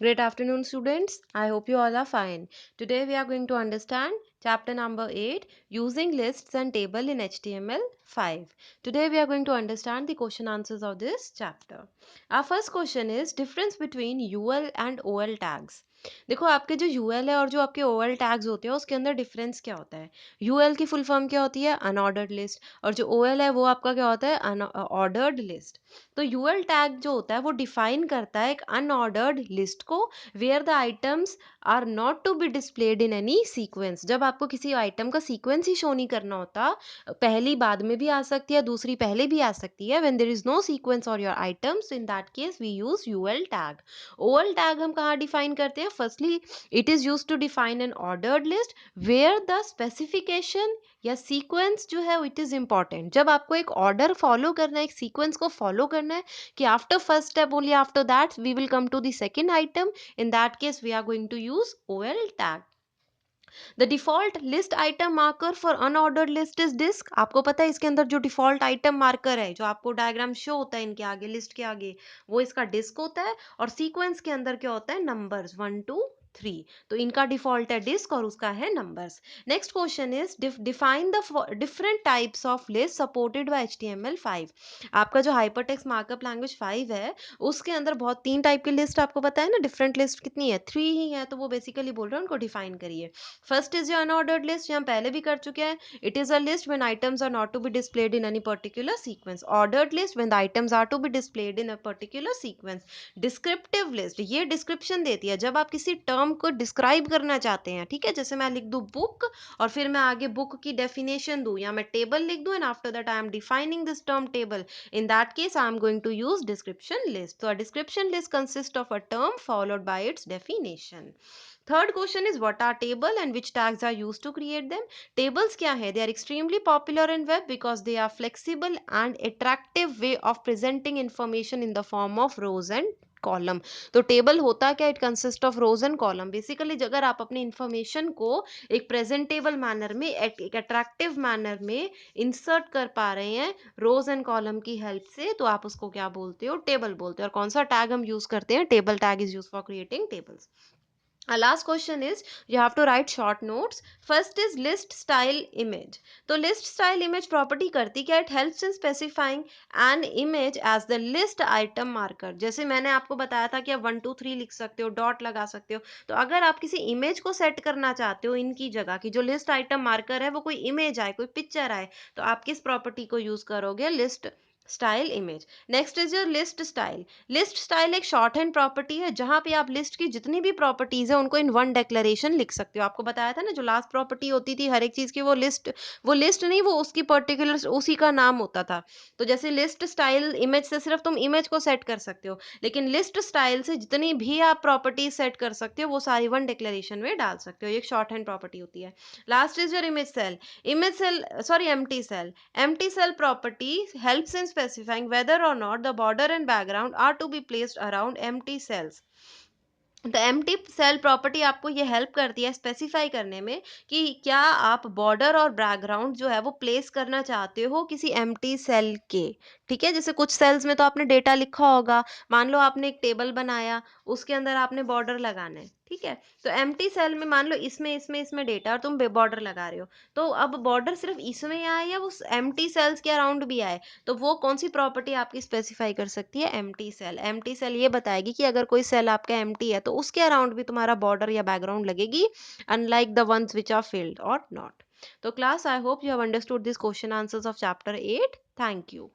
Great afternoon, students. I hope you all are fine. Today we are going to understand chapter number 8, using lists and table in HTML5. Today we are going to understand the question answers of this chapter. Our first question is difference between UL and OL tags. देखो आपके जो UL है और जो आपके OL tags होते हैं उसके अंदर डिफरेंस क्या होता है। यूएल की फुल फॉर्म क्या होती है, अनऑर्डर्ड लिस्ट, और जो ओएल है वो आपका क्या होता है, ऑर्डर्ड लिस्ट। तो यूएल टैग जो होता है वो डिफाइन करता है एक अनऑर्डर्ड लिस्ट को, where the items are not to be displayed in any sequence. जब आपको किसी आइटम का सीक्वेंस ही शो नहीं करना होता, पहली बाद में भी आ सकती है, दूसरी पहले भी आ सकती है, when there is no sequence और your items, in that case we use UL tag. OL tag हम कहाँ डिफाइन करते हैं? Firstly it is use to define an ordered list where the specification या सीक्वेंस जो है इट इज इंपॉर्टेंट। जब आपको एक ऑर्डर फॉलो करना है, एक सीक्वेंस को फॉलो करना है कि after first step only after that we will come to the second item, in that case we are going to use OL tag. The default list item marker for unordered list is disc. आपको पता है इसके अंदर जो default item marker है, जो आपको diagram show होता है इनके आगे, लिस्ट के आगे, वो इसका डिस्क होता है, और सीक्वेंस के अंदर क्या होता है, नंबर्स 1 2 3। तो इनका डिफॉल्ट है डिस्क और उसका है numbers. Next question is define the different types of list supported by HTML5। आपका जो हाइपरटेक्स्ट मार्कअप लैंग्वेज 5 है उसके अंदर बहुत तीन टाइप की लिस्ट आपको पता है ना, डिफरेंट लिस्ट कितनी है, 3 ही है, तो वो बेसिकली बोल रहे हैं उनको डिफाइन करिए। First is your unordered list, ये हम पहले भी कर चुके हैं। It is a list when items are not to be displayed in any particular sequence. Ordered list when the items are to be displayed in a particular sequence. Descriptive list, ये description देती है जब आप किसी term को describe करना चाहते हैं, ठीक है, जैसे मैं लिख दूं बुक और फिर मैं आगे बुक की डेफिनेशन दूं, या मैं टेबल लिख दूं and after that I am defining this term table, in that case I am going to use description list. So a description list consists of a term followed by its definition. Third question is what are table and which tags are used to create them. Tables क्या है? They are extremely popular in web because they are flexible and attractive way of presenting information in the form of rows and column. तो table होता क्या? It consist of rose and column. Basically अगर आप अपनी information को एक presentable manner में, एक अट्रैक्टिव मैनर में इंसर्ट कर पा रहे हैं रोज एंड कॉलम की हेल्प से, तो आप उसको क्या बोलते हो? टेबल बोलते हो। और कौन सा टैग हम यूज करते हैं? Table tag is use for creating tables. Our last question is you have to write short notes. First is list style image. तो list style image property करती क्या? It helps in specifying an image as the list item marker. जैसे मैंने आपको बताया था कि आप 1 2 3 लिख सकते हो, डॉट लगा सकते हो। तो अगर आप किसी इमेज को सेट करना चाहते हो इनकी जगह की, जो लिस्ट आइटम मार्कर है वो कोई इमेज आए, कोई पिक्चर आए, तो आप किस प्रॉपर्टी को यूज करोगे? List style image. Next is your list style. List style एक शॉर्ट हैंड प्रॉपर्टी है जहां पे आप लिस्ट की जितनी भी प्रॉपर्टीज है उनको इन वन डेक्लेरेशन लिख सकते हो। आपको बताया था ना, जो लास्ट प्रॉपर्टी होती थी हर एक चीज की, वो लिस्ट नहीं, वो उसकी पर्टिकुलर उसी का नाम होता था। तो जैसे लिस्ट स्टाइल इमेज से सिर्फ तुम इमेज को सेट कर सकते हो, लेकिन लिस्ट स्टाइल से जितनी भी आप प्रॉपर्टीज सेट कर सकते हो वो सारी वन डिक्लेरेशन में डाल सकते हो। ये एक शॉर्ट हैंड प्रॉपर्टी होती है। Last is your image cell. Image cell, sorry, empty cell. Empty cell property helps in specifying whether or not the border and background are to be placed around empty cells. तो empty cell property आपको ये help करती है specify करने में कि क्या आप बॉर्डर और बैकग्राउंड जो है वो प्लेस करना चाहते हो किसी एम्प्टी सेल के। ठीक है, जैसे कुछ सेल्स में तो आपने डेटा लिखा होगा, मान लो आपने एक टेबल बनाया, उसके अंदर आपने बॉर्डर लगाना है, ठीक है, तो एम्प्टी सेल में मान लो इसमें डेटा और तुम बॉर्डर लगा रहे हो, तो अब बॉर्डर सिर्फ इसमें आए या वो एम्प्टी सेल्स के अराउंड भी आए, तो वो कौन सी प्रॉपर्टी आपकी स्पेसिफाई कर सकती है? Empty cell. एम्प्टी सेल ये बताएगी कि अगर कोई सेल आपका एम्प्टी है तो उसके अराउंड भी तुम्हारा बॉर्डर या बैकग्राउंड लगेगी, unlike the ones which are filled और नॉट। तो class, I hope you have understood this question answers of chapter 8। Thank you.